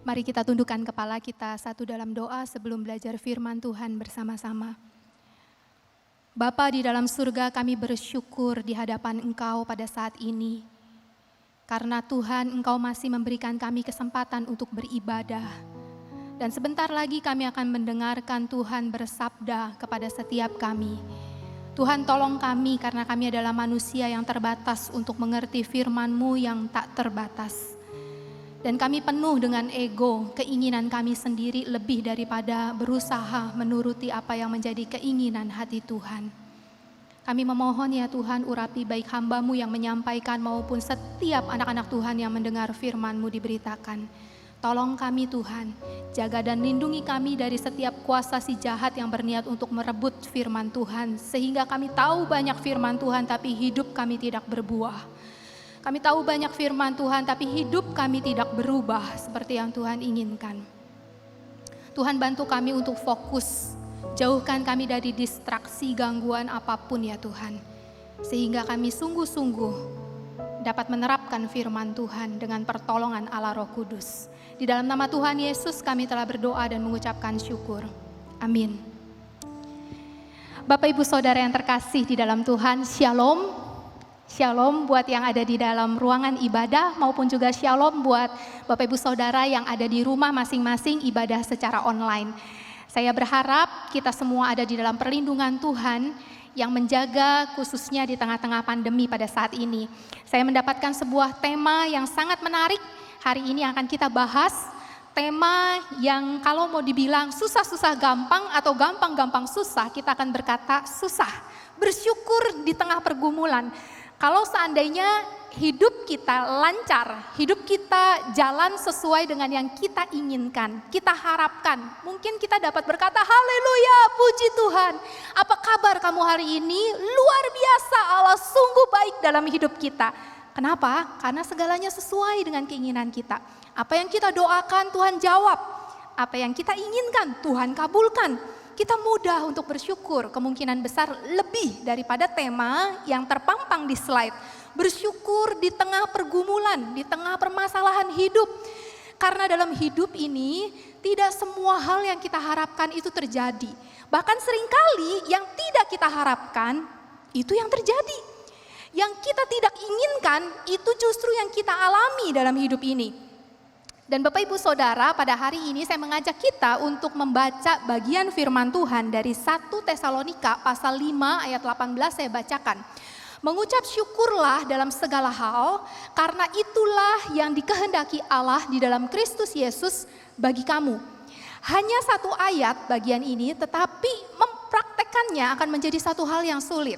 Mari kita tundukkan kepala kita satu dalam doa sebelum belajar firman Tuhan bersama-sama. Bapa di dalam surga, kami bersyukur di hadapan Engkau pada saat ini. Karena Tuhan, Engkau masih memberikan kami kesempatan untuk beribadah. Dan sebentar lagi kami akan mendengarkan Tuhan bersabda kepada setiap kami. Tuhan, tolong kami karena kami adalah manusia yang terbatas untuk mengerti firman-Mu yang tak terbatas. Dan kami penuh dengan ego, keinginan kami sendiri lebih daripada berusaha menuruti apa yang menjadi keinginan hati Tuhan. Kami memohon ya Tuhan, urapi baik hamba-Mu yang menyampaikan maupun setiap anak-anak Tuhan yang mendengar firman-Mu diberitakan. Tolong kami Tuhan, jaga dan lindungi kami dari setiap kuasa si jahat yang berniat untuk merebut firman Tuhan. Sehingga kami tahu banyak firman Tuhan tapi hidup kami tidak berbuah. Kami tahu banyak firman Tuhan, tapi hidup kami tidak berubah seperti yang Tuhan inginkan. Tuhan bantu kami untuk fokus, jauhkan kami dari distraksi gangguan apapun ya Tuhan. Sehingga kami sungguh-sungguh dapat menerapkan firman Tuhan dengan pertolongan Allah Roh Kudus. Di dalam nama Tuhan Yesus kami telah berdoa dan mengucapkan syukur. Amin. Bapak Ibu Saudara yang terkasih di dalam Tuhan, Shalom. Shalom buat yang ada di dalam ruangan ibadah maupun juga shalom buat Bapak Ibu Saudara yang ada di rumah masing-masing ibadah secara online. Saya berharap kita semua ada di dalam perlindungan Tuhan yang menjaga khususnya di tengah-tengah pandemi pada saat ini. Saya mendapatkan sebuah tema yang sangat menarik hari ini akan kita bahas. Tema yang kalau mau dibilang susah-susah gampang atau gampang-gampang susah, kita akan berkata susah. Bersyukur di tengah pergumulan. Kalau seandainya hidup kita lancar, hidup kita jalan sesuai dengan yang kita inginkan, kita harapkan, mungkin kita dapat berkata, haleluya, puji Tuhan. Apa kabar kamu hari ini? Luar biasa, Allah sungguh baik dalam hidup kita. Kenapa? Karena segalanya sesuai dengan keinginan kita. Apa yang kita doakan, Tuhan jawab. Apa yang kita inginkan, Tuhan kabulkan. Kita mudah untuk bersyukur, kemungkinan besar lebih daripada tema yang terpampang di slide. Bersyukur di tengah pergumulan, di tengah permasalahan hidup. Karena dalam hidup ini tidak semua hal yang kita harapkan itu terjadi. Bahkan seringkali yang tidak kita harapkan itu yang terjadi. Yang kita tidak inginkan itu justru yang kita alami dalam hidup ini. Dan Bapak Ibu Saudara, pada hari ini saya mengajak kita untuk membaca bagian firman Tuhan dari 1 Tesalonika pasal 5 ayat 18 saya bacakan. Mengucap syukurlah dalam segala hal, karena itulah yang dikehendaki Allah di dalam Kristus Yesus bagi kamu. Hanya satu ayat bagian ini, tetapi mempraktekannya akan menjadi satu hal yang sulit.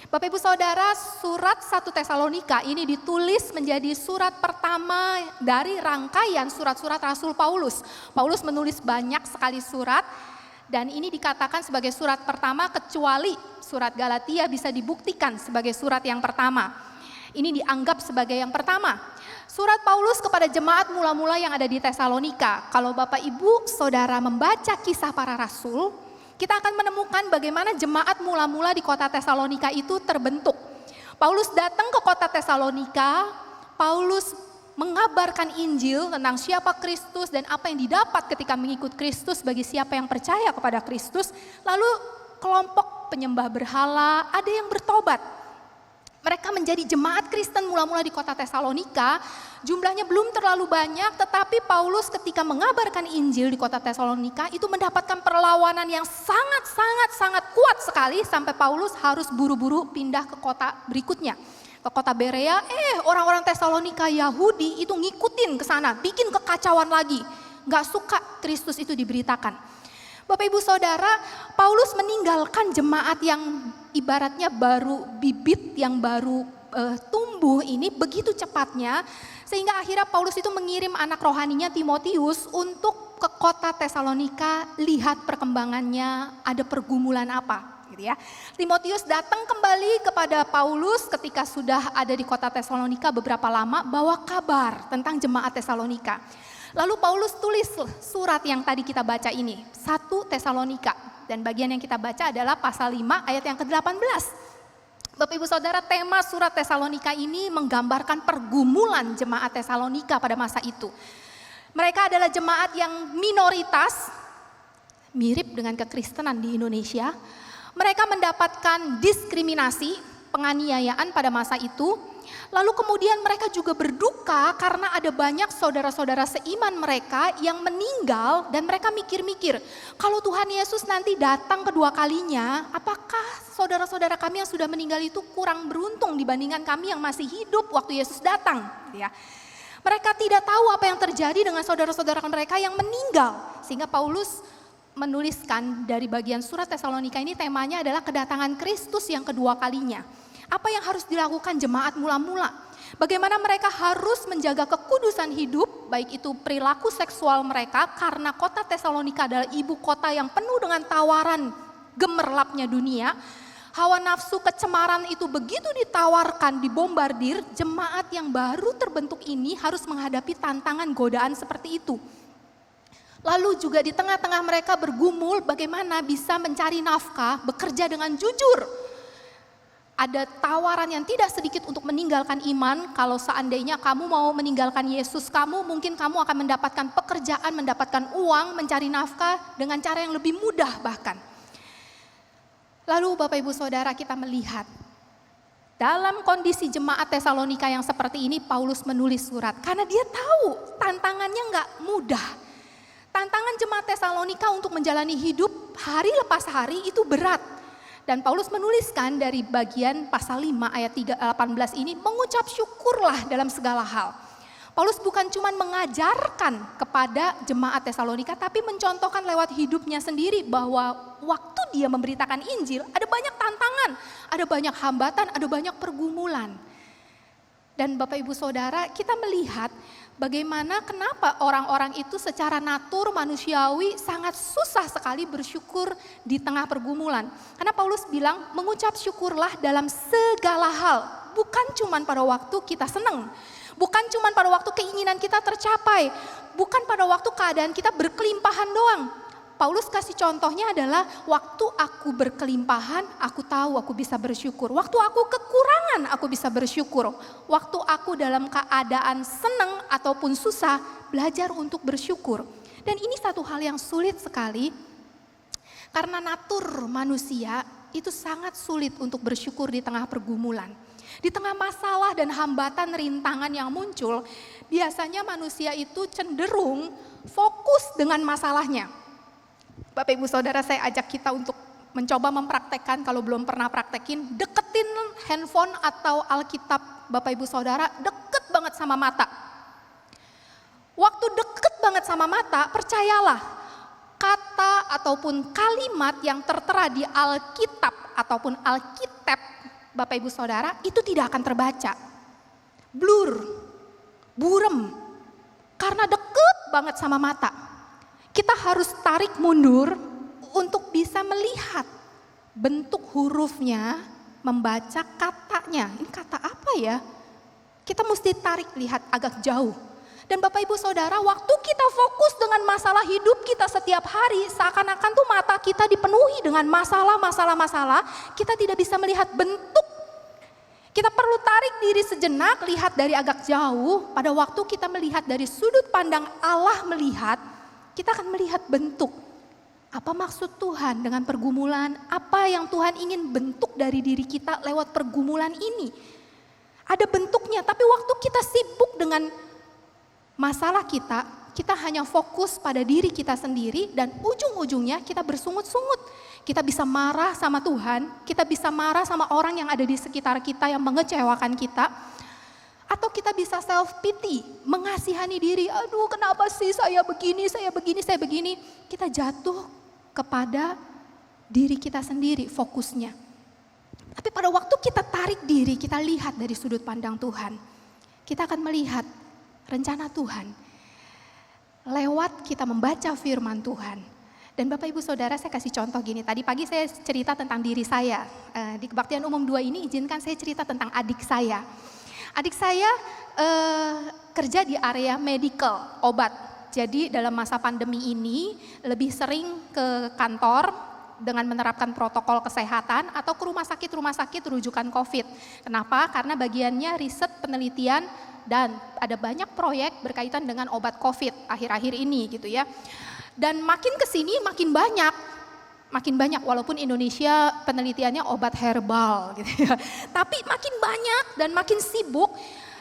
Bapak Ibu Saudara, surat 1 Tesalonika ini ditulis menjadi surat pertama dari rangkaian surat-surat Rasul Paulus. Paulus menulis banyak sekali surat dan ini dikatakan sebagai surat pertama kecuali surat Galatia bisa dibuktikan sebagai surat yang pertama. Ini dianggap sebagai yang pertama. Surat Paulus kepada jemaat mula-mula yang ada di Tesalonika. Kalau Bapak Ibu Saudara membaca kisah para rasul, kita akan menemukan bagaimana jemaat mula-mula di kota Tesalonika itu terbentuk. Paulus datang ke kota Tesalonika, Paulus mengabarkan Injil tentang siapa Kristus dan apa yang didapat ketika mengikut Kristus bagi siapa yang percaya kepada Kristus. Lalu kelompok penyembah berhala, ada yang bertobat. Mereka menjadi jemaat Kristen mula-mula di kota Tesalonika. Jumlahnya belum terlalu banyak, tetapi Paulus ketika mengabarkan Injil di kota Tesalonika itu mendapatkan perlawanan yang sangat kuat sekali sampai Paulus harus buru-buru pindah ke kota berikutnya. Ke kota Berea, orang-orang Tesalonika Yahudi itu ngikutin ke sana, bikin kekacauan lagi. Gak suka Kristus itu diberitakan. Bapak Ibu Saudara, Paulus meninggalkan jemaat yang ibaratnya baru bibit yang baru tumbuh ini begitu cepatnya sehingga akhirnya Paulus itu mengirim anak rohaninya Timotius untuk ke kota Tesalonika lihat perkembangannya ada pergumulan apa gitu ya. Timotius datang kembali kepada Paulus ketika sudah ada di kota Tesalonika beberapa lama bawa kabar tentang jemaat Tesalonika. Lalu Paulus tulis surat yang tadi kita baca ini, 1 Tesalonika. Dan bagian yang kita baca adalah pasal 5 ayat yang ke-18. Bapak Ibu Saudara, tema surat Tesalonika ini menggambarkan pergumulan jemaat Tesalonika pada masa itu. Mereka adalah jemaat yang minoritas, mirip dengan kekristenan di Indonesia. Mereka mendapatkan diskriminasi, penganiayaan pada masa itu. Lalu kemudian mereka juga berduka karena ada banyak saudara-saudara seiman mereka yang meninggal, dan mereka mikir-mikir, kalau Tuhan Yesus nanti datang kedua kalinya, apakah saudara-saudara kami yang sudah meninggal itu kurang beruntung dibandingkan kami yang masih hidup waktu Yesus datang, gitu ya. Mereka tidak tahu apa yang terjadi dengan saudara-saudara mereka yang meninggal. Sehingga Paulus menuliskan dari bagian surat Tesalonika ini, temanya adalah kedatangan Kristus yang kedua kalinya. Apa yang harus dilakukan jemaat mula-mula? Bagaimana mereka harus menjaga kekudusan hidup, baik itu perilaku seksual mereka, karena kota Tesalonika adalah ibu kota yang penuh dengan tawaran gemerlapnya dunia. Hawa nafsu kecemaran itu begitu ditawarkan, dibombardir, jemaat yang baru terbentuk ini harus menghadapi tantangan godaan seperti itu. Lalu juga di tengah-tengah mereka bergumul bagaimana bisa mencari nafkah, bekerja dengan jujur. Ada tawaran yang tidak sedikit untuk meninggalkan iman. Kalau seandainya kamu mau meninggalkan Yesus kamu, mungkin kamu akan mendapatkan pekerjaan, mendapatkan uang, mencari nafkah dengan cara yang lebih mudah bahkan. Lalu Bapak Ibu Saudara, kita melihat dalam kondisi jemaat Tesalonika yang seperti ini, Paulus menulis surat karena dia tahu tantangannya nggak mudah. Tantangan jemaat Tesalonika untuk menjalani hidup hari lepas hari itu berat. Dan Paulus menuliskan dari bagian pasal 5 ayat 18 ini, mengucap syukurlah dalam segala hal. Paulus bukan cuma mengajarkan kepada jemaat Tesalonika, tapi mencontohkan lewat hidupnya sendiri bahwa waktu dia memberitakan Injil ada banyak tantangan, ada banyak hambatan, ada banyak pergumulan. Dan Bapak Ibu Saudara, kita melihat bagaimana kenapa orang-orang itu secara natur manusiawi sangat susah sekali bersyukur di tengah pergumulan. Karena Paulus bilang mengucap syukurlah dalam segala hal, bukan cuma pada waktu kita senang. Bukan cuma pada waktu keinginan kita tercapai, bukan pada waktu keadaan kita berkelimpahan doang. Paulus kasih contohnya adalah waktu aku berkelimpahan, aku tahu aku bisa bersyukur. Waktu aku kekurangan, aku bisa bersyukur. Waktu aku dalam keadaan senang ataupun susah, belajar untuk bersyukur. Dan ini satu hal yang sulit sekali, karena natur manusia itu sangat sulit untuk bersyukur di tengah pergumulan. Di tengah masalah dan hambatan rintangan yang muncul, biasanya manusia itu cenderung fokus dengan masalahnya. Bapak Ibu Saudara, saya ajak kita untuk mencoba mempraktekkan, kalau belum pernah praktekin, deketin handphone atau Alkitab Bapak Ibu Saudara, deket banget sama mata. Waktu deket banget sama mata, percayalah, kata ataupun kalimat yang tertera di Alkitab ataupun Alkitab Bapak Ibu Saudara, itu tidak akan terbaca. Blur, burem, karena deket banget sama mata. Kita harus tarik mundur untuk bisa melihat bentuk hurufnya, membaca katanya. Ini kata apa ya? Kita mesti tarik lihat agak jauh. Dan Bapak Ibu Saudara, waktu kita fokus dengan masalah hidup kita setiap hari, seakan-akan tuh mata kita dipenuhi dengan masalah, kita tidak bisa melihat bentuk. Kita perlu tarik diri sejenak, lihat dari agak jauh. Pada waktu kita melihat dari sudut pandang Allah melihat, kita akan melihat bentuk. Apa maksud Tuhan dengan pergumulan? Apa yang Tuhan ingin bentuk dari diri kita lewat pergumulan ini? Ada bentuknya, tapi waktu kita sibuk dengan masalah kita hanya fokus pada diri kita sendiri, dan ujung-ujungnya kita bersungut-sungut. Kita bisa marah sama Tuhan, kita bisa marah sama orang yang ada di sekitar kita yang mengecewakan kita. Atau kita bisa self pity, mengasihani diri, aduh kenapa sih saya begini. Kita jatuh kepada diri kita sendiri fokusnya. Tapi pada waktu kita tarik diri, kita lihat dari sudut pandang Tuhan, kita akan melihat rencana Tuhan lewat kita membaca firman Tuhan. Dan Bapak Ibu Saudara, saya kasih contoh gini. Tadi pagi saya cerita tentang diri saya. Di Kebaktian Umum 2 ini izinkan saya cerita tentang adik saya. Adik saya kerja di area medical, obat. Jadi dalam masa pandemi ini lebih sering ke kantor dengan menerapkan protokol kesehatan atau ke rumah sakit rujukan COVID. Kenapa? Karena bagiannya riset, penelitian, dan ada banyak proyek berkaitan dengan obat COVID akhir-akhir ini gitu ya. Dan makin kesini makin banyak walaupun Indonesia penelitiannya obat herbal gitu ya. Tapi makin banyak dan makin sibuk.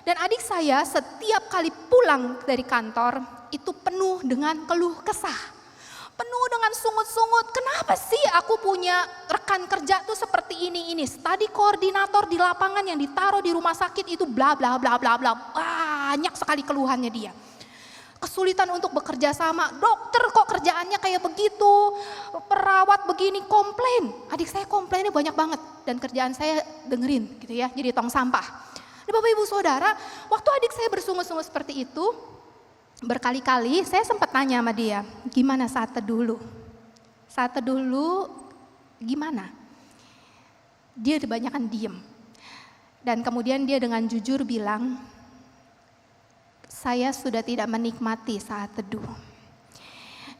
Dan adik saya setiap kali pulang dari kantor itu penuh dengan keluh kesah. Penuh dengan sungut-sungut, kenapa sih aku punya rekan kerja tuh seperti ini, studi koordinator di lapangan yang ditaruh di rumah sakit itu bla bla bla bla bla, banyak sekali keluhannya dia. Kesulitan untuk bekerja sama, dokter kok kerjaannya kayak begitu, perawat begini, komplain. Adik saya komplainnya banyak banget dan kerjaan saya dengerin gitu ya, jadi tong sampah. Nah, Bapak Ibu Saudara, waktu adik saya bersungut-sungut seperti itu, berkali-kali saya sempat tanya sama dia, gimana saat teduh lu? Saat teduh lu gimana? Dia kebanyakan diem. Dan kemudian dia dengan jujur bilang, saya sudah tidak menikmati saat teduh.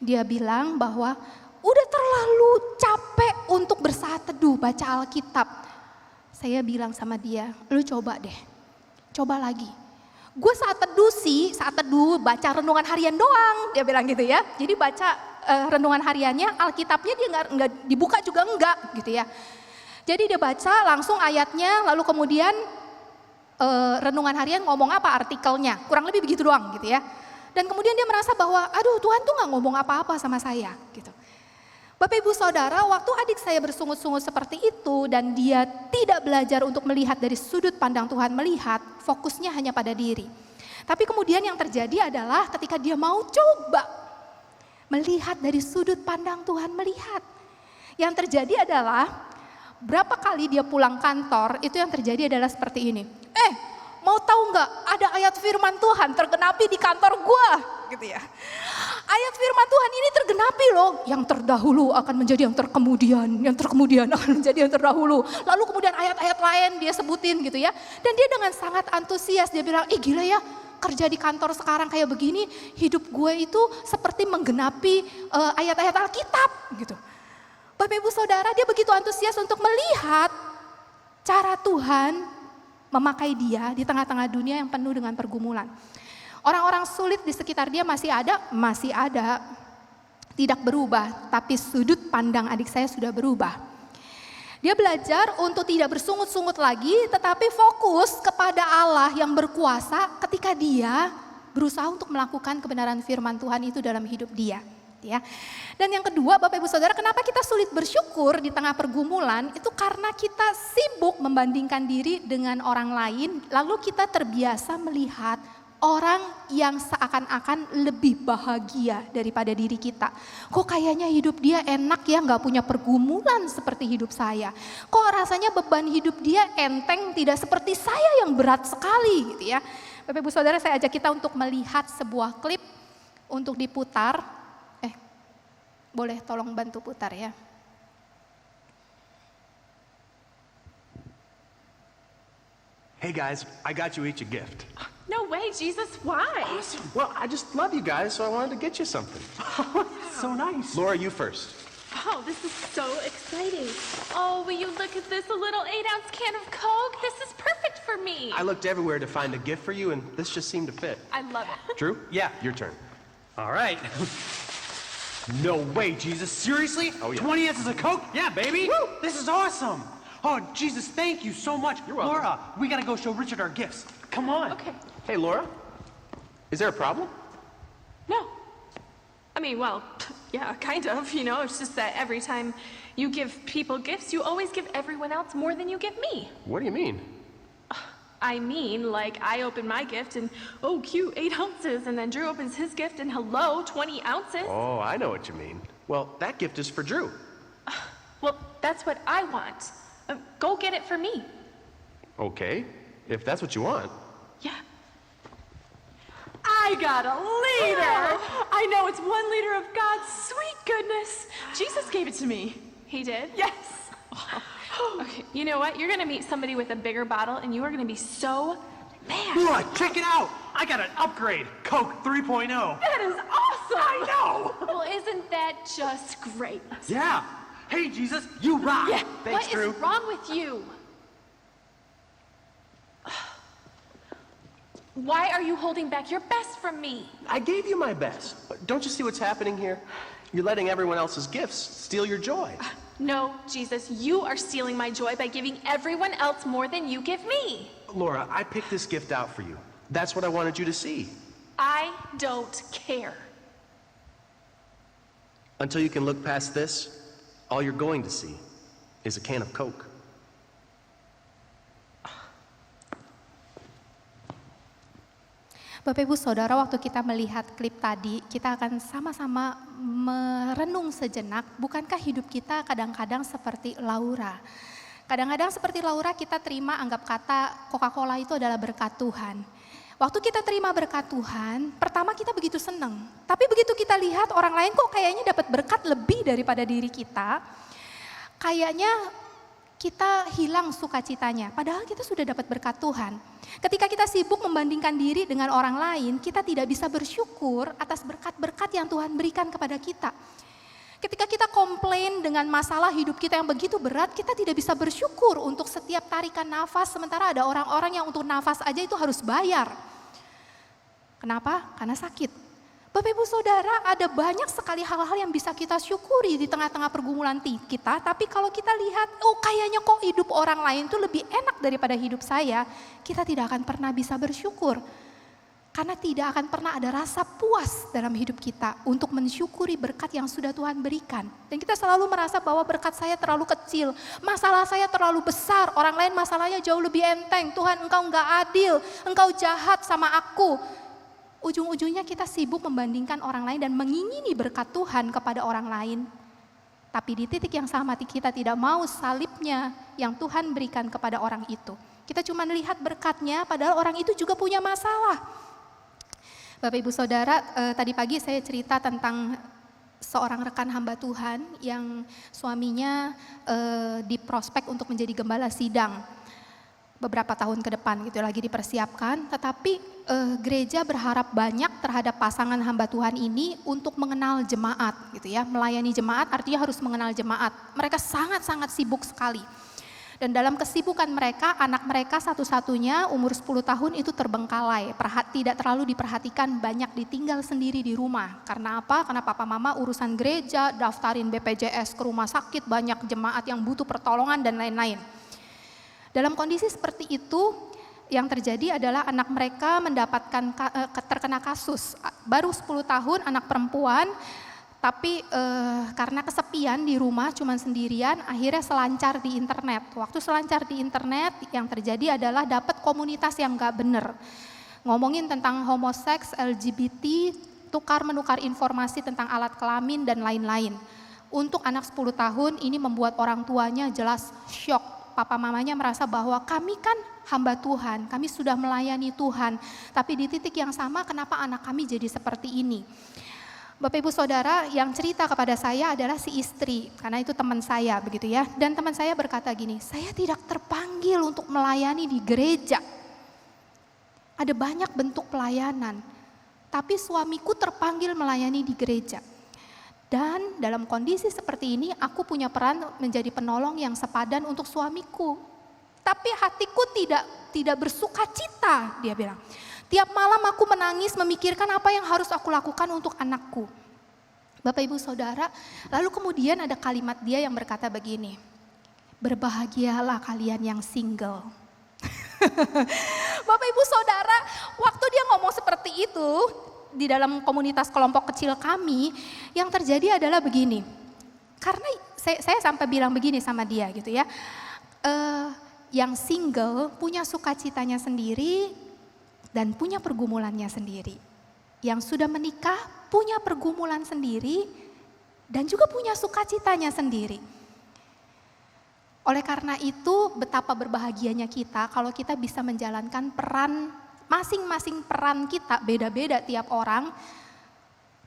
Dia bilang bahwa udah terlalu capek untuk bersaat teduh baca Alkitab. Saya bilang sama dia, lu coba deh, coba lagi. Gue saat teduh baca renungan harian doang, dia bilang gitu ya. Jadi baca renungan hariannya, Alkitabnya dia nggak dibuka juga enggak gitu ya. Jadi dia baca langsung ayatnya, lalu kemudian renungan harian ngomong apa artikelnya, kurang lebih begitu doang gitu ya. Dan kemudian dia merasa bahwa, aduh Tuhan tuh nggak ngomong apa-apa sama saya gitu. Bapak Ibu Saudara, waktu adik saya bersungut-sungut seperti itu dan dia tidak belajar untuk melihat dari sudut pandang Tuhan melihat, fokusnya hanya pada diri. Tapi kemudian yang terjadi adalah ketika dia mau coba melihat dari sudut pandang Tuhan melihat. Yang terjadi adalah berapa kali dia pulang kantor, itu yang terjadi adalah seperti ini. Mau tahu nggak, ada ayat firman Tuhan tergenapi di kantor gua gitu ya. Ayat firman Tuhan ini tergenapi loh, yang terdahulu akan menjadi yang terkemudian akan menjadi yang terdahulu. Lalu kemudian ayat-ayat lain dia sebutin gitu ya. Dan dia dengan sangat antusias, dia bilang, gila ya, kerja di kantor sekarang kayak begini, hidup gue itu seperti menggenapi ayat-ayat Alkitab gitu. Bapak Ibu Saudara, dia begitu antusias untuk melihat cara Tuhan memakai dia di tengah-tengah dunia yang penuh dengan pergumulan. Orang-orang sulit di sekitar dia masih ada, tidak berubah, tapi sudut pandang adik saya sudah berubah. Dia belajar untuk tidak bersungut-sungut lagi, tetapi fokus kepada Allah yang berkuasa ketika dia berusaha untuk melakukan kebenaran firman Tuhan itu dalam hidup dia. Ya. Dan yang kedua, Bapak Ibu Saudara, kenapa kita sulit bersyukur di tengah pergumulan? Itu karena kita sibuk membandingkan diri dengan orang lain, lalu kita terbiasa melihat orang yang seakan-akan lebih bahagia daripada diri kita. Kok kayaknya hidup dia enak ya, gak punya pergumulan seperti hidup saya. Kok rasanya beban hidup dia enteng, tidak seperti saya yang berat sekali gitu ya. Bapak Ibu Saudara, saya ajak kita untuk melihat sebuah klip untuk diputar. Boleh tolong bantu putar ya. Hey guys, I got you each a gift. No way, Jesus, why? Awesome. Well, I just love you guys, so I wanted to get you something. So nice. Laura, you first. Oh, this is so exciting. Oh, will you look at this, a little 8-ounce can of Coke? This is perfect for me. I looked everywhere to find a gift for you, and this just seemed to fit. I love it. Drew? Yeah. Your turn. All right. No way, Jesus. Seriously? Oh, yeah. 20 ounces of Coke? Yeah, baby. Woo! This is awesome. Oh, Jesus, thank you so much. You're welcome. Laura, we got to go show Richard our gifts. Come on. Okay. Hey, Laura, is there a problem? No. I mean, well, yeah, kind of, you know. It's just that every time you give people gifts, you always give everyone else more than you give me. What do you mean? I mean, like, I open my gift and, oh, cute, 8 ounces. And then Drew opens his gift and, hello, 20 ounces. Oh, I know what you mean. Well, that gift is for Drew. Well, that's what I want. Go get it for me. Okay, if that's what you want. Yeah. I got a liter. I know, it's 1 liter of God's sweet goodness. Jesus gave it to me. He did? Yes. Okay, you know what? You're gonna meet somebody with a bigger bottle and you are gonna be so mad. Laura, check it out. I got an upgrade. Coke 3.0. That is awesome. I know. Well, isn't that just great? Yeah. Hey, Jesus, you rock. Yeah, Thanks, what Drew. is wrong with you? Why are you holding back your best from me? I gave you my best. Don't you see what's happening here? You're letting everyone else's gifts steal your joy. No, Jesus, you are stealing my joy by giving everyone else more than you give me. Laura, I picked this gift out for you. That's what I wanted you to see. I don't care. Until you can look past this, all you're going to see is a can of Coke. Bapak Ibu Saudara, waktu kita melihat klip tadi, kita akan sama-sama merenung sejenak, bukankah hidup kita kadang-kadang seperti Laura? Kadang-kadang seperti Laura kita terima anggap kata Coca-Cola itu adalah berkat Tuhan. Waktu kita terima berkat Tuhan, pertama kita begitu senang. Tapi begitu kita lihat orang lain kok kayaknya dapat berkat lebih daripada diri kita, kayaknya kita hilang sukacitanya, padahal kita sudah dapat berkat Tuhan. Ketika kita sibuk membandingkan diri dengan orang lain, kita tidak bisa bersyukur atas berkat-berkat yang Tuhan berikan kepada kita. Ketika kita komplain dengan masalah hidup kita yang begitu berat, kita tidak bisa bersyukur untuk setiap tarikan nafas, sementara ada orang-orang yang untuk nafas aja itu harus bayar. Kenapa? Karena sakit. Bapak Ibu Saudara, ada banyak sekali hal-hal yang bisa kita syukuri di tengah-tengah pergumulan kita, tapi kalau kita lihat, oh kayaknya kok hidup orang lain itu lebih enak daripada hidup saya, kita tidak akan pernah bisa bersyukur. Karena tidak akan pernah ada rasa puas dalam hidup kita untuk mensyukuri berkat yang sudah Tuhan berikan. Dan kita selalu merasa bahwa berkat saya terlalu kecil, masalah saya terlalu besar, orang lain masalahnya jauh lebih enteng. Tuhan, Engkau enggak adil, Engkau jahat sama aku. Ujung-ujungnya kita sibuk membandingkan orang lain dan mengingini berkat Tuhan kepada orang lain. Tapi di titik yang sama kita tidak mau salibnya yang Tuhan berikan kepada orang itu. Kita cuma melihat berkatnya padahal orang itu juga punya masalah. Bapak Ibu Saudara, tadi pagi saya cerita tentang seorang rekan hamba Tuhan yang suaminya diprospek untuk menjadi gembala sidang beberapa tahun ke depan gitu, lagi dipersiapkan, tetapi gereja berharap banyak terhadap pasangan hamba Tuhan ini untuk mengenal jemaat gitu ya, melayani jemaat artinya harus mengenal jemaat. Mereka sangat-sangat sibuk sekali. Dan dalam kesibukan mereka, anak mereka satu-satunya umur 10 tahun itu terbengkalai, tidak terlalu diperhatikan, banyak ditinggal sendiri di rumah. Karena apa? Karena papa mama urusan gereja, daftarin BPJS ke rumah sakit, banyak jemaat yang butuh pertolongan dan lain-lain. Dalam kondisi seperti itu, yang terjadi adalah anak mereka mendapatkan terkena kasus. Baru 10 tahun, anak perempuan, tapi karena kesepian di rumah cuma sendirian, akhirnya selancar di internet. Waktu selancar di internet, yang terjadi adalah dapat komunitas yang gak bener. Ngomongin tentang homoseks, LGBT, tukar-menukar informasi tentang alat kelamin dan lain-lain. Untuk anak 10 tahun ini membuat orang tuanya jelas syok. Papa mamanya merasa bahwa kami kan hamba Tuhan, kami sudah melayani Tuhan, tapi di titik yang sama kenapa anak kami jadi seperti ini? Bapak Ibu Saudara, yang cerita kepada saya adalah si istri, karena itu teman saya begitu ya. Dan teman saya berkata gini, saya tidak terpanggil untuk melayani di gereja. Ada banyak bentuk pelayanan, tapi suamiku terpanggil melayani di gereja. Dan dalam kondisi seperti ini aku punya peran menjadi penolong yang sepadan untuk suamiku. Tapi hatiku tidak bersuka cita, dia bilang. Tiap malam aku menangis memikirkan apa yang harus aku lakukan untuk anakku. Bapak Ibu Saudara, lalu kemudian ada kalimat dia yang berkata begini, berbahagialah kalian yang single. Bapak Ibu Saudara, waktu dia ngomong seperti itu, di dalam komunitas kelompok kecil kami, yang terjadi adalah begini. Karena saya sampai bilang begini sama dia gitu ya. Yang single punya sukacitanya sendiri dan punya pergumulannya sendiri. Yang sudah menikah punya pergumulan sendiri dan juga punya sukacitanya sendiri. Oleh karena itu betapa berbahagianya kita kalau kita bisa menjalankan peran masing-masing peran kita beda-beda tiap orang,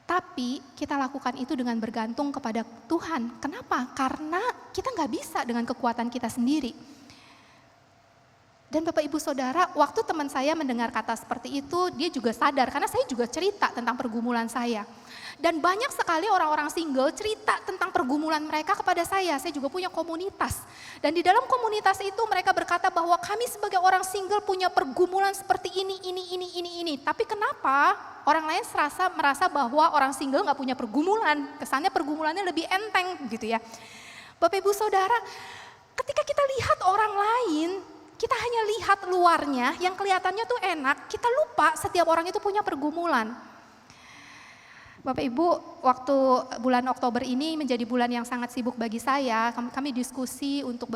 tapi kita lakukan itu dengan bergantung kepada Tuhan. Kenapa? Karena kita nggak bisa dengan kekuatan kita sendiri. Dan Bapak Ibu Saudara, waktu teman saya mendengar kata seperti itu, dia juga sadar karena saya juga cerita tentang pergumulan saya. Dan banyak sekali orang-orang single cerita tentang pergumulan mereka kepada saya. Saya juga punya komunitas. Dan di dalam komunitas itu mereka berkata bahwa kami sebagai orang single punya pergumulan seperti ini. Tapi kenapa orang lain merasa bahwa orang single gak punya pergumulan? Kesannya pergumulannya lebih enteng gitu ya. Bapak Ibu Saudara, ketika kita lihat orang lain, kita hanya lihat luarnya yang kelihatannya tuh enak, kita lupa setiap orang itu punya pergumulan. Bapak Ibu, waktu bulan Oktober ini menjadi bulan yang sangat sibuk bagi saya. Kami diskusi untuk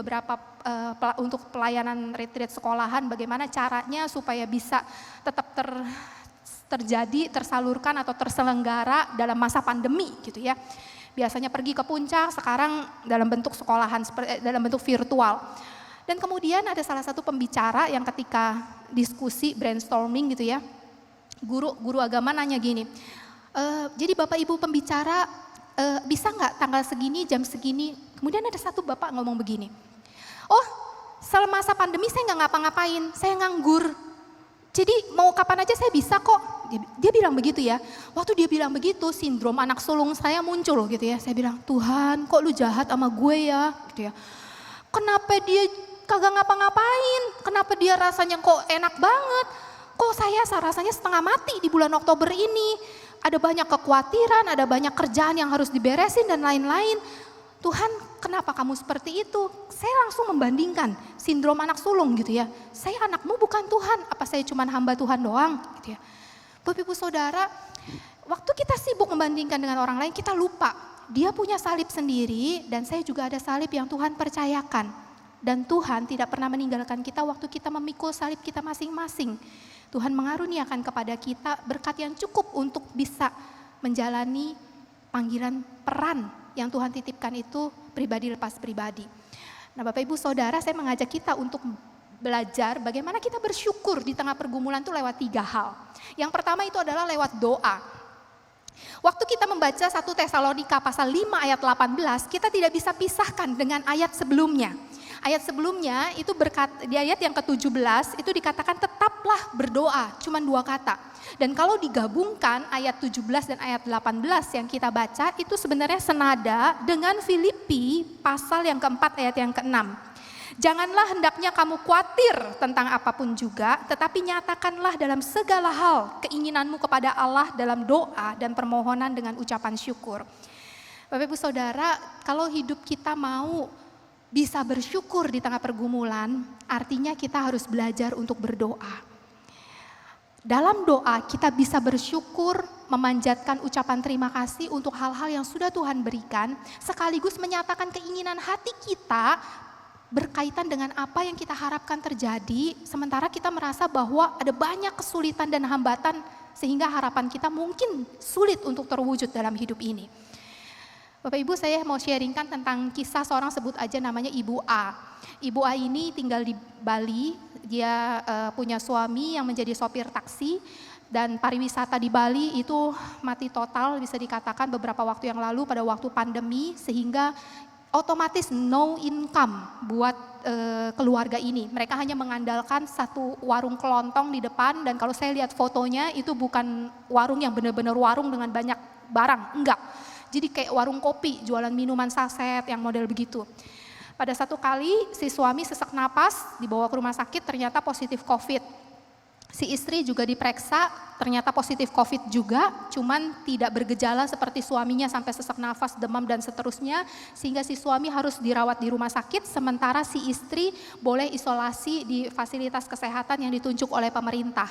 untuk pelayanan retreat sekolahan, bagaimana caranya supaya bisa tetap tersalurkan atau terselenggara dalam masa pandemi gitu ya. Biasanya pergi ke puncak, sekarang dalam bentuk sekolahan, dalam bentuk virtual. Dan kemudian ada salah satu pembicara yang ketika diskusi brainstorming gitu ya, guru agama nanya gini, jadi Bapak Ibu pembicara bisa nggak tanggal segini, jam segini? Kemudian ada satu bapak ngomong begini, oh selama masa pandemi saya nggak ngapa-ngapain, saya nganggur. Jadi mau kapan aja saya bisa kok. Dia bilang begitu ya. Waktu dia bilang begitu, sindrom anak sulung saya muncul gitu ya. Saya bilang, Tuhan kok lu jahat sama gue ya? Gitu ya. Kenapa dia kagak ngapa-ngapain? Kenapa dia rasanya kok enak banget? Kok saya rasanya setengah mati di bulan Oktober ini? Ada banyak kekhawatiran, ada banyak kerjaan yang harus diberesin dan lain-lain. Tuhan, kenapa kamu seperti itu? Saya langsung membandingkan sindrom anak sulung gitu ya. Saya anakmu bukan Tuhan, apa saya cuma hamba Tuhan doang gitu ya. Bapak Ibu Saudara, waktu kita sibuk membandingkan dengan orang lain, kita lupa. Dia punya salib sendiri dan saya juga ada salib yang Tuhan percayakan. Dan Tuhan tidak pernah meninggalkan kita waktu kita memikul salib kita masing-masing. Tuhan mengaruniakan kepada kita berkat yang cukup untuk bisa menjalani panggilan peran yang Tuhan titipkan itu pribadi lepas pribadi. Nah Bapak Ibu Saudara, saya mengajak kita untuk belajar bagaimana kita bersyukur di tengah pergumulan itu lewat 3 hal. Yang pertama itu adalah lewat doa. Waktu kita membaca 1 Tesalonika pasal 5 ayat 18, kita tidak bisa pisahkan dengan ayat sebelumnya. Ayat sebelumnya itu di ayat yang ke-17 itu dikatakan tetaplah berdoa, cuma 2 kata. Dan kalau digabungkan ayat 17 dan ayat 18 yang kita baca itu sebenarnya senada dengan Filipi pasal yang keempat ayat yang ke-6. Janganlah hendaknya kamu khawatir tentang apapun juga, tetapi nyatakanlah dalam segala hal keinginanmu kepada Allah dalam doa dan permohonan dengan ucapan syukur. Bapak Ibu Saudara, kalau hidup kita mau bisa bersyukur di tengah pergumulan, artinya kita harus belajar untuk berdoa. Dalam doa kita bisa bersyukur, memanjatkan ucapan terima kasih untuk hal-hal yang sudah Tuhan berikan, sekaligus menyatakan keinginan hati kita berkaitan dengan apa yang kita harapkan terjadi, sementara kita merasa bahwa ada banyak kesulitan dan hambatan sehingga harapan kita mungkin sulit untuk terwujud dalam hidup ini. Bapak Ibu, saya mau sharingkan tentang kisah seorang, sebut aja namanya Ibu A. Ibu A ini tinggal di Bali, dia punya suami yang menjadi sopir taksi, dan pariwisata di Bali itu mati total bisa dikatakan beberapa waktu yang lalu pada waktu pandemi, sehingga otomatis no income buat keluarga ini. Mereka hanya mengandalkan satu warung kelontong di depan, dan kalau saya lihat fotonya itu bukan warung yang benar-benar warung dengan banyak barang, enggak. Jadi kayak warung kopi, jualan minuman saset yang model begitu. Pada satu kali si suami sesak napas, dibawa ke rumah sakit, ternyata positif COVID. Si istri juga diperiksa, ternyata positif COVID juga, cuman tidak bergejala seperti suaminya sampai sesak nafas, demam dan seterusnya, sehingga si suami harus dirawat di rumah sakit, sementara si istri boleh isolasi di fasilitas kesehatan yang ditunjuk oleh pemerintah.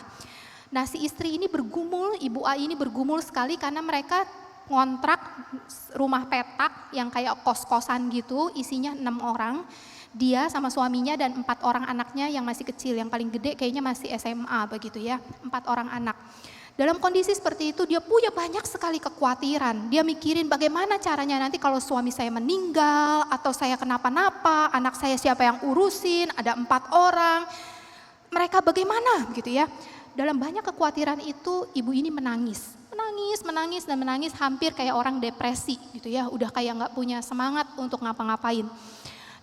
Nah si istri ini bergumul, Ibu A ini bergumul sekali karena mereka ngontrak rumah petak yang kayak kos-kosan gitu, isinya 6 orang. Dia sama suaminya dan 4 orang anaknya yang masih kecil, yang paling gede kayaknya masih SMA begitu ya, 4 orang anak. Dalam kondisi seperti itu dia punya banyak sekali kekhawatiran. Dia mikirin bagaimana caranya nanti kalau suami saya meninggal atau saya kenapa-napa, anak saya siapa yang urusin, ada 4 orang. Mereka bagaimana gitu ya. Dalam banyak kekhawatiran itu ibu ini menangis, hampir kayak orang depresi gitu ya, udah kayak nggak punya semangat untuk ngapa-ngapain.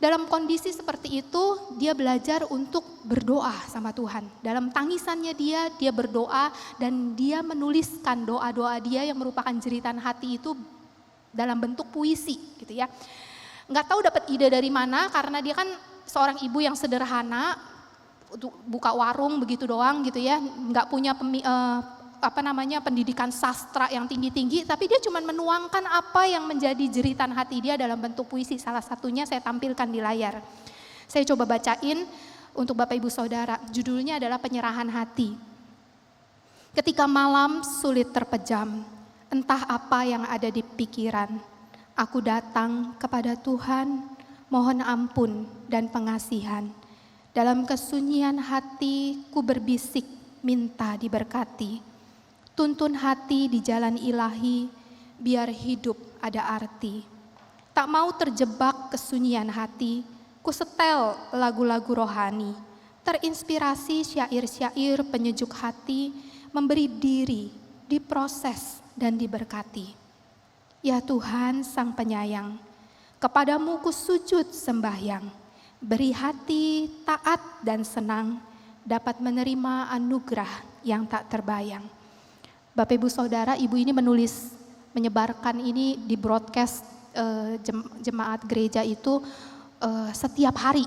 Dalam kondisi seperti itu, dia belajar untuk berdoa sama Tuhan. Dalam tangisannya dia berdoa dan dia menuliskan doa-doa dia yang merupakan jeritan hati itu dalam bentuk puisi gitu ya. Nggak tahu dapat ide dari mana karena dia kan seorang ibu yang sederhana, buka warung begitu doang gitu ya, nggak punya pendidikan sastra yang tinggi-tinggi, tapi dia cuma menuangkan apa yang menjadi jeritan hati dia dalam bentuk puisi. Salah satunya saya tampilkan di layar. Saya coba bacain untuk Bapak Ibu Saudara. Judulnya adalah Penyerahan Hati. Ketika malam sulit terpejam, entah apa yang ada di pikiran, aku datang kepada Tuhan, mohon ampun dan pengasihan. Dalam kesunyian hati ku berbisik, minta diberkati. Tuntun hati di jalan ilahi, biar hidup ada arti. Tak mau terjebak kesunyian hati, ku setel lagu-lagu rohani. Terinspirasi syair-syair penyejuk hati, memberi diri, diproses dan diberkati. Ya Tuhan Sang Penyayang, kepadamu ku sujud sembahyang. Beri hati taat dan senang, dapat menerima anugerah yang tak terbayang. Bapak Ibu Saudara, ibu ini menyebarkan ini di broadcast jemaat gereja itu setiap hari.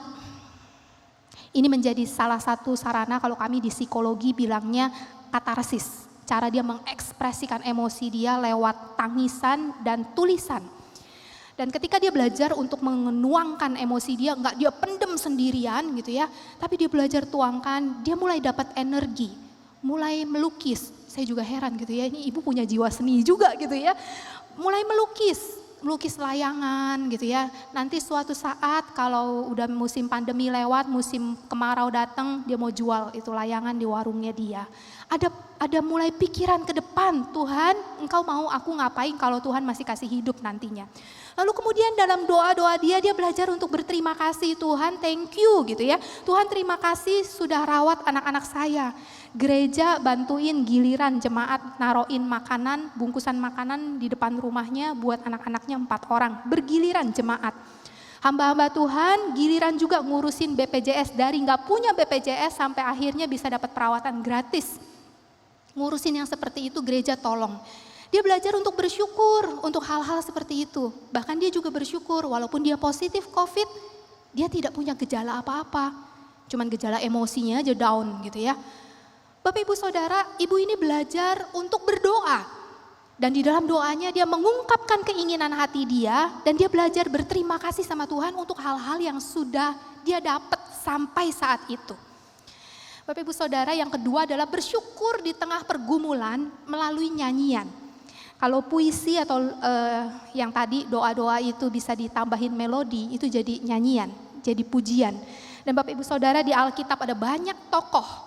Ini menjadi salah satu sarana kalau kami di psikologi bilangnya katarsis. Cara dia mengekspresikan emosi dia lewat tangisan dan tulisan. Dan ketika dia belajar untuk menuangkan emosi dia, enggak dia pendem sendirian gitu ya, tapi dia belajar tuangkan, dia mulai dapat energi, mulai melukis. Saya juga heran gitu ya, ini ibu punya jiwa seni juga gitu ya. Mulai melukis layangan gitu ya. Nanti suatu saat kalau udah musim pandemi lewat, musim kemarau datang, dia mau jual itu layangan di warungnya dia. Ada mulai pikiran ke depan, Tuhan Engkau mau aku ngapain kalau Tuhan masih kasih hidup nantinya. Lalu kemudian dalam doa-doa dia belajar untuk berterima kasih, Tuhan thank you gitu ya. Tuhan terima kasih sudah rawat anak-anak saya. Gereja bantuin giliran jemaat naroin makanan, bungkusan makanan di depan rumahnya buat anak-anaknya 4 orang. Bergiliran jemaat. Hamba-hamba Tuhan giliran juga ngurusin BPJS dari nggak punya BPJS sampai akhirnya bisa dapat perawatan gratis. Ngurusin yang seperti itu gereja tolong. Dia belajar untuk bersyukur untuk hal-hal seperti itu. Bahkan dia juga bersyukur walaupun dia positif COVID, dia tidak punya gejala apa-apa. Cuman gejala emosinya aja down gitu ya. Bapak Ibu Saudara, ibu ini belajar untuk berdoa. Dan di dalam doanya dia mengungkapkan keinginan hati dia dan dia belajar berterima kasih sama Tuhan untuk hal-hal yang sudah dia dapat sampai saat itu. Bapak Ibu Saudara, yang kedua adalah bersyukur di tengah pergumulan melalui nyanyian. Kalau puisi atau yang tadi doa-doa itu bisa ditambahin melodi, itu jadi nyanyian, jadi pujian. Dan Bapak Ibu Saudara, di Alkitab ada banyak tokoh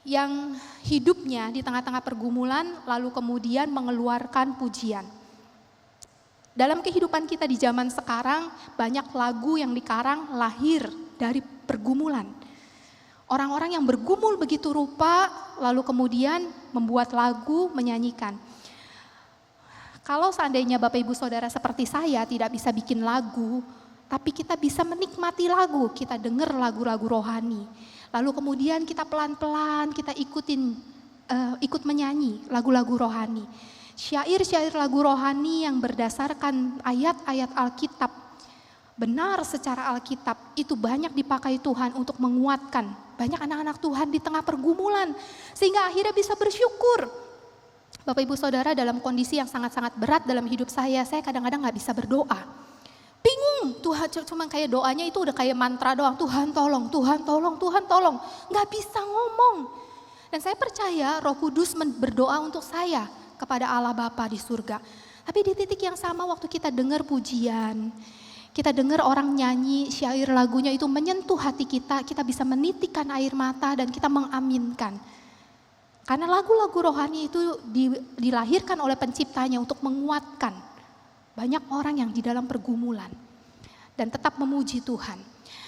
yang hidupnya di tengah-tengah pergumulan lalu kemudian mengeluarkan pujian. Dalam kehidupan kita di zaman sekarang banyak lagu yang dikarang lahir dari pergumulan. Orang-orang yang bergumul begitu rupa lalu kemudian membuat lagu, menyanyikan. Kalau seandainya Bapak Ibu Saudara seperti saya tidak bisa bikin lagu, tapi kita bisa menikmati lagu, kita dengar lagu-lagu rohani. Lalu kemudian kita pelan-pelan kita ikut menyanyi lagu-lagu rohani. Syair-syair lagu rohani yang berdasarkan ayat-ayat Alkitab. Benar secara Alkitab itu banyak dipakai Tuhan untuk menguatkan banyak anak-anak Tuhan di tengah pergumulan. Sehingga akhirnya bisa bersyukur. Bapak Ibu Saudara, dalam kondisi yang sangat-sangat berat dalam hidup saya kadang-kadang gak bisa berdoa. Bingung, Tuhan cuma kayak doanya itu udah kayak mantra doang. Tuhan tolong, Tuhan tolong, Tuhan tolong. Gak bisa ngomong. Dan saya percaya Roh Kudus berdoa untuk saya kepada Allah Bapa di surga. Tapi di titik yang sama waktu kita dengar pujian, kita dengar orang nyanyi syair lagunya itu menyentuh hati kita, kita bisa menitikkan air mata dan kita mengaminkan. Karena lagu-lagu rohani itu dilahirkan oleh penciptanya untuk menguatkan banyak orang yang di dalam pergumulan dan tetap memuji Tuhan.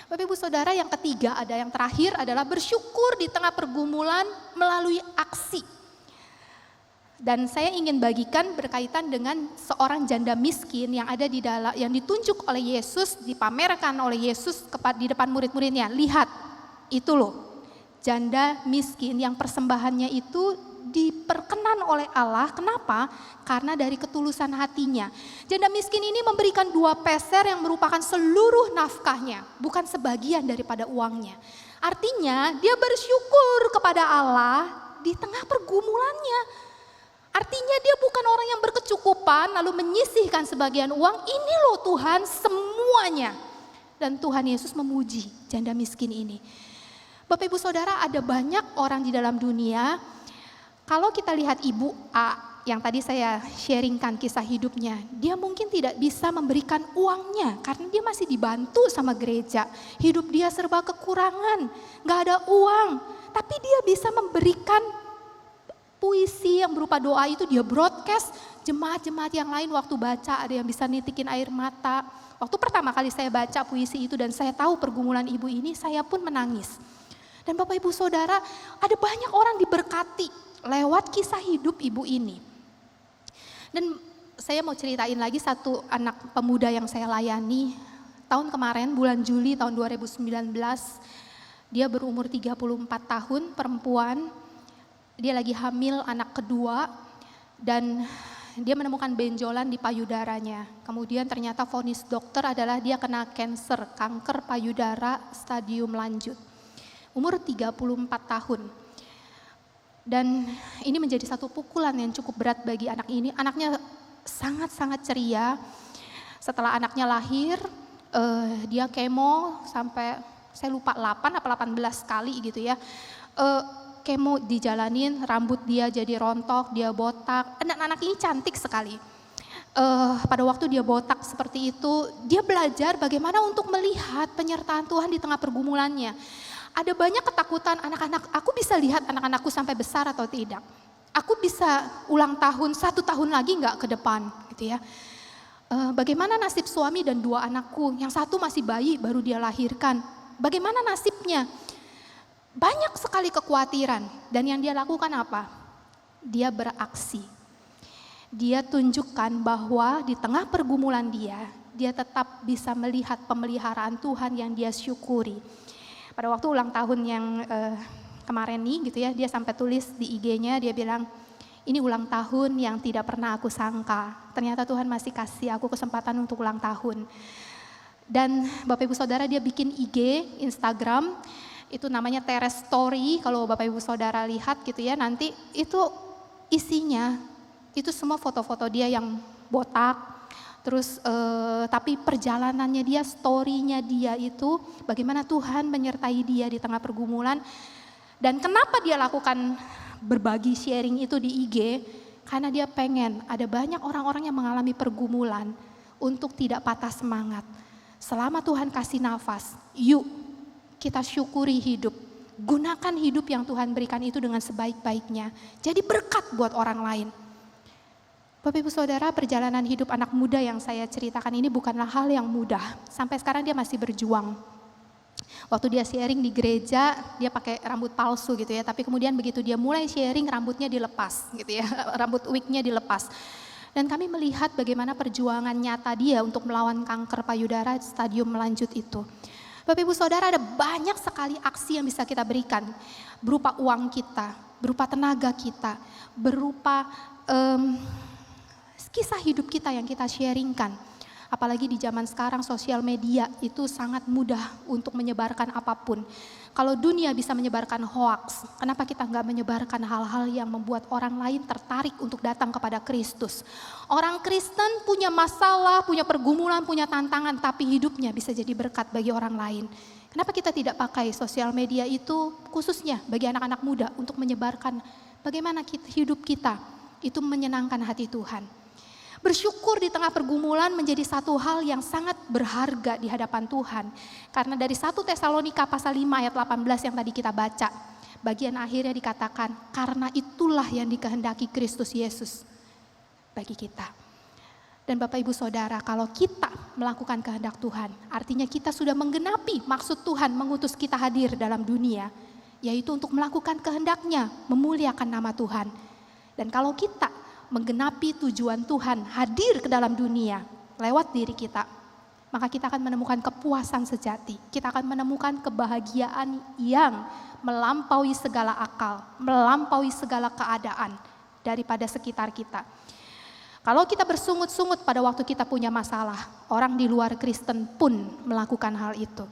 Bapak Ibu Saudara, yang ketiga yang terakhir adalah bersyukur di tengah pergumulan melalui aksi. Dan saya ingin bagikan berkaitan dengan seorang janda miskin yang ada di dalam, yang ditunjuk oleh Yesus, dipamerkan oleh Yesus di depan murid-muridnya. Lihat, itu loh, janda miskin yang persembahannya itu diperkenan oleh Allah. Kenapa? Karena dari ketulusan hatinya. Janda miskin ini memberikan 2 peser yang merupakan seluruh nafkahnya, bukan sebagian daripada uangnya. Artinya dia bersyukur kepada Allah di tengah pergumulannya. Artinya dia bukan orang yang berkecukupan lalu menyisihkan sebagian uang. Ini loh Tuhan semuanya. Dan Tuhan Yesus memuji janda miskin ini. Bapak Ibu Saudara, ada banyak orang di dalam dunia. Kalau kita lihat Ibu A yang tadi saya sharingkan kisah hidupnya, dia mungkin tidak bisa memberikan uangnya karena dia masih dibantu sama gereja. Hidup dia serba kekurangan, gak ada uang. Tapi dia bisa memberikan puisi yang berupa doa itu, dia broadcast. Jemaat-jemaat yang lain waktu baca ada yang bisa nitikin air mata. Waktu pertama kali saya baca puisi itu dan saya tahu pergumulan ibu ini, saya pun menangis. Dan Bapak Ibu Saudara, ada banyak orang diberkati lewat kisah hidup ibu ini. Dan saya mau ceritain lagi satu anak pemuda yang saya layani tahun kemarin, bulan Juli tahun 2019. Dia berumur 34 tahun, perempuan. Dia lagi hamil anak kedua dan dia menemukan benjolan di payudaranya. Kemudian ternyata vonis dokter adalah dia kena kanker payudara stadium lanjut. Umur 34 tahun. Dan ini menjadi satu pukulan yang cukup berat bagi anak ini. Anaknya sangat-sangat ceria. Setelah anaknya lahir, dia kemo sampai saya lupa 8 apa 18 kali gitu ya. Kemo dijalanin, rambut dia jadi rontok, dia botak. Anak ini cantik sekali. Pada waktu dia botak seperti itu, dia belajar bagaimana untuk melihat penyertaan Tuhan di tengah pergumulannya. Ada banyak ketakutan anak-anak, aku bisa lihat anak-anakku sampai besar atau tidak. Aku bisa ulang tahun 1 tahun lagi enggak ke depan gitu ya. Bagaimana nasib suami dan 2 anakku, yang satu masih bayi baru dia lahirkan. Bagaimana nasibnya? Banyak sekali kekhawatiran dan yang dia lakukan apa? Dia beraksi. Dia tunjukkan bahwa di tengah pergumulan dia tetap bisa melihat pemeliharaan Tuhan yang dia syukuri. Pada waktu ulang tahun yang kemarin nih gitu ya, dia sampai tulis di IG-nya, dia bilang, ini ulang tahun yang tidak pernah aku sangka. Ternyata Tuhan masih kasih aku kesempatan untuk ulang tahun. Dan Bapak Ibu Saudara, dia bikin IG, Instagram, itu namanya Teres Story. Kalau Bapak Ibu Saudara lihat gitu ya, nanti itu isinya, itu semua foto-foto dia yang botak. Terus tapi perjalanannya dia, story-nya dia itu bagaimana Tuhan menyertai dia di tengah pergumulan. Dan kenapa dia lakukan berbagi sharing itu di IG? Karena dia pengen ada banyak orang-orang yang mengalami pergumulan untuk tidak patah semangat. Selama Tuhan kasih nafas, yuk kita syukuri hidup. Gunakan hidup yang Tuhan berikan itu dengan sebaik-baiknya. Jadi berkat buat orang lain. Bapak Ibu Saudara, perjalanan hidup anak muda yang saya ceritakan ini bukanlah hal yang mudah. Sampai sekarang dia masih berjuang. Waktu dia sharing di gereja, dia pakai rambut palsu gitu ya. Tapi kemudian begitu dia mulai sharing, rambutnya dilepas gitu ya. Rambut wignya dilepas. Dan kami melihat bagaimana perjuangan nyata dia untuk melawan kanker payudara stadium lanjut itu. Bapak Ibu Saudara, ada banyak sekali aksi yang bisa kita berikan. Berupa uang kita, berupa tenaga kita, berupa kisah hidup kita yang kita sharingkan. Apalagi di zaman sekarang sosial media itu sangat mudah untuk menyebarkan apapun. Kalau dunia bisa menyebarkan hoax, kenapa kita nggak menyebarkan hal-hal yang membuat orang lain tertarik untuk datang kepada Kristus? Orang Kristen punya masalah, punya pergumulan, punya tantangan, tapi hidupnya bisa jadi berkat bagi orang lain. Kenapa kita tidak pakai sosial media itu khususnya bagi anak-anak muda untuk menyebarkan bagaimana hidup kita itu menyenangkan hati Tuhan. Bersyukur di tengah pergumulan menjadi satu hal yang sangat berharga di hadapan Tuhan. Karena dari 1 Tesalonika pasal 5 ayat 18 yang tadi kita baca, bagian akhirnya dikatakan, karena itulah yang dikehendaki Kristus Yesus bagi kita. Dan Bapak Ibu Saudara, kalau kita melakukan kehendak Tuhan, artinya kita sudah menggenapi maksud Tuhan mengutus kita hadir dalam dunia, yaitu untuk melakukan kehendaknya, memuliakan nama Tuhan. Dan kalau kita menggenapi tujuan Tuhan hadir ke dalam dunia lewat diri kita, maka kita akan menemukan kepuasan sejati. Kita akan menemukan kebahagiaan yang melampaui segala akal, melampaui segala keadaan daripada sekitar kita. Kalau kita bersungut-sungut pada waktu kita punya masalah, orang di luar Kristen pun melakukan hal itu.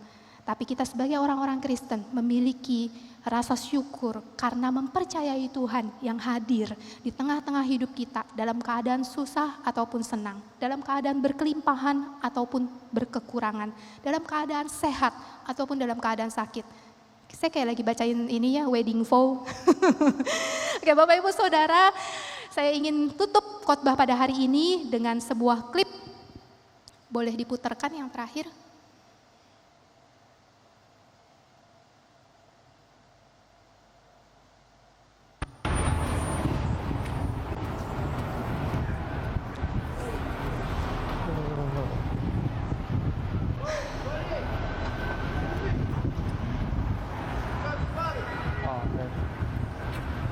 Tapi kita sebagai orang-orang Kristen memiliki rasa syukur karena mempercayai Tuhan yang hadir di tengah-tengah hidup kita dalam keadaan susah ataupun senang, dalam keadaan berkelimpahan ataupun berkekurangan, dalam keadaan sehat ataupun dalam keadaan sakit. Saya kayak lagi bacain ini ya, wedding vow. Oke, Bapak Ibu Saudara, saya ingin tutup khotbah pada hari ini dengan sebuah klip. Boleh diputarkan yang terakhir?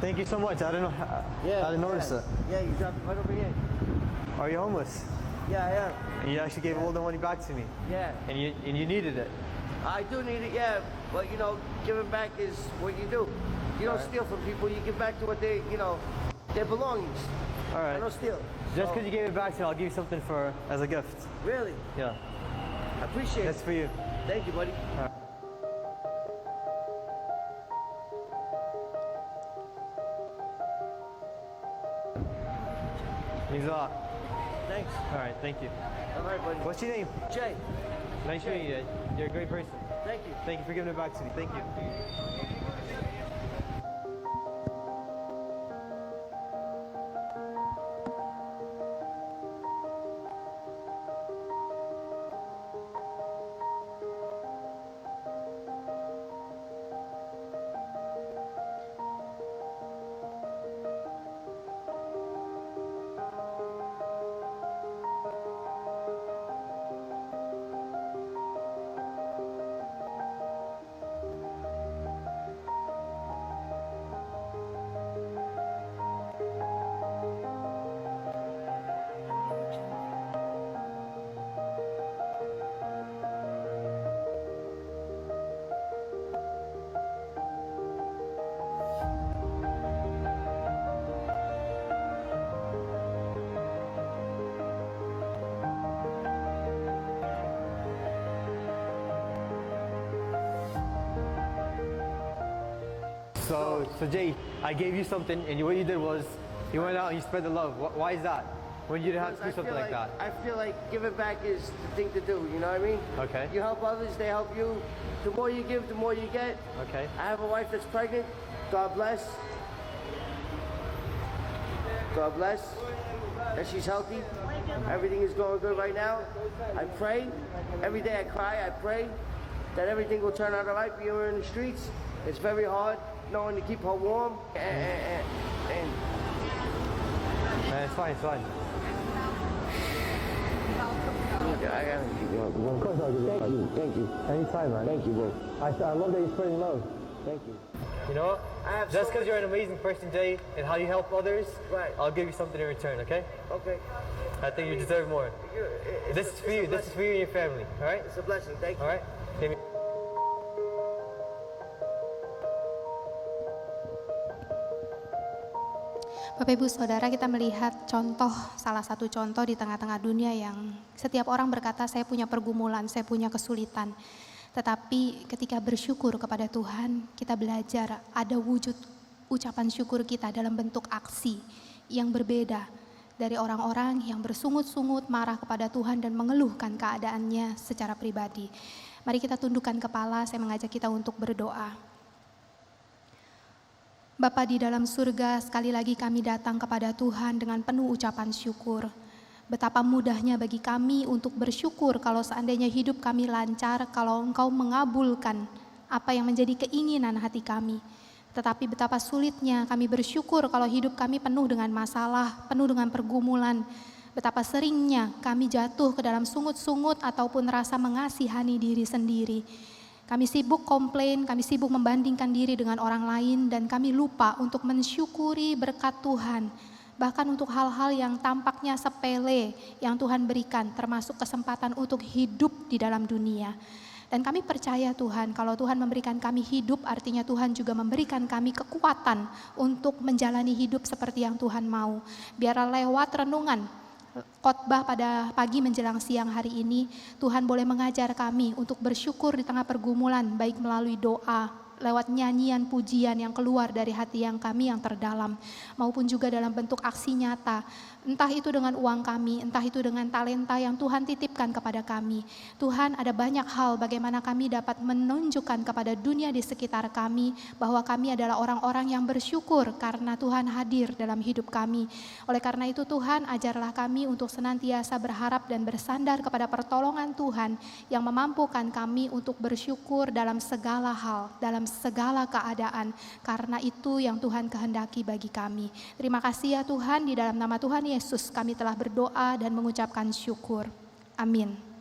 Thank you so much. I didn't know. I didn't notice that. Yeah, you dropped it right over here. Are you homeless? Yeah, I am. And you actually gave all the money back to me, Yeah, and you needed it. I do need it. Yeah, but you know, giving back is what you do. You don't steal from people. You give back to what they, you know, their belongings. All I right. don't steal. Just So, because you gave it back to me, I'll give you something as a gift. really, Yeah, I appreciate that's it. for you. Thank you, buddy. Means a lot. Thanks. All right, thank you. All right, buddy. What's your name? Jay? Nice meeting you. You're a great person. Thank you. Thank you for giving it back to me. Thank you. So Jay, I gave you something, and what you did was you went out and you spread the love. Why is that? When you didn't have to do I something feel like that. I feel like giving back is the thing to do. You know what I mean? Okay. You help others, they help you. The more you give, the more you get. Okay. I have a wife that's pregnant. God bless. God bless. That she's healthy. Everything is going good right now. I pray. Every day I cry. I pray that everything will turn out all right. Being in the streets, it's very hard knowing to keep her warm. And It's fine. It's fine. I gotta keep going. Of course I'll give you. Thank you. Thank you. Anytime, man. Thank you, bro. I love that you're spreading love. Thank you. You know what? I have Just so because you're an amazing person, Jay, and how you help others, Right. I'll give you something in return, okay? Okay. I think you deserve more. This is for you. This is for you and your family, all right? It's a blessing. Thank you. All right? Give me- Bapak Ibu Saudara, kita melihat salah satu contoh di tengah-tengah dunia yang setiap orang berkata saya punya pergumulan, saya punya kesulitan. Tetapi ketika bersyukur kepada Tuhan, kita belajar ada wujud ucapan syukur kita dalam bentuk aksi yang berbeda dari orang-orang yang bersungut-sungut marah kepada Tuhan dan mengeluhkan keadaannya secara pribadi. Mari kita tundukkan kepala, saya mengajak kita untuk berdoa. Bapa di dalam surga, sekali lagi kami datang kepada Tuhan dengan penuh ucapan syukur. Betapa mudahnya bagi kami untuk bersyukur kalau seandainya hidup kami lancar, kalau Engkau mengabulkan apa yang menjadi keinginan hati kami. Tetapi betapa sulitnya kami bersyukur kalau hidup kami penuh dengan masalah, penuh dengan pergumulan. Betapa seringnya kami jatuh ke dalam sungut-sungut ataupun rasa mengasihani diri sendiri. Kami sibuk komplain, kami sibuk membandingkan diri dengan orang lain, dan kami lupa untuk mensyukuri berkat Tuhan Bahkan untuk hal-hal yang tampaknya sepele yang Tuhan berikan, termasuk kesempatan untuk hidup di dalam dunia. Dan kami percaya Tuhan, kalau Tuhan memberikan kami hidup, artinya Tuhan juga memberikan kami kekuatan untuk menjalani hidup seperti yang Tuhan mau. Biarlah lewat renungan khotbah pada pagi menjelang siang hari ini, Tuhan boleh mengajar kami untuk bersyukur di tengah pergumulan, baik melalui doa, lewat nyanyian pujian yang keluar dari hati yang kami yang terdalam, maupun juga dalam bentuk aksi nyata, entah itu dengan uang kami, entah itu dengan talenta yang Tuhan titipkan kepada kami. Tuhan, ada banyak hal bagaimana kami dapat menunjukkan kepada dunia di sekitar kami bahwa kami adalah orang-orang yang bersyukur karena Tuhan hadir dalam hidup kami. Oleh karena itu Tuhan, ajarlah kami untuk senantiasa berharap dan bersandar kepada pertolongan Tuhan yang memampukan kami untuk bersyukur dalam segala hal, dalam segala keadaan, karena itu yang Tuhan kehendaki bagi kami. Terima kasih ya Tuhan, di dalam nama Tuhan Yesus kami telah berdoa dan mengucapkan syukur. Amin.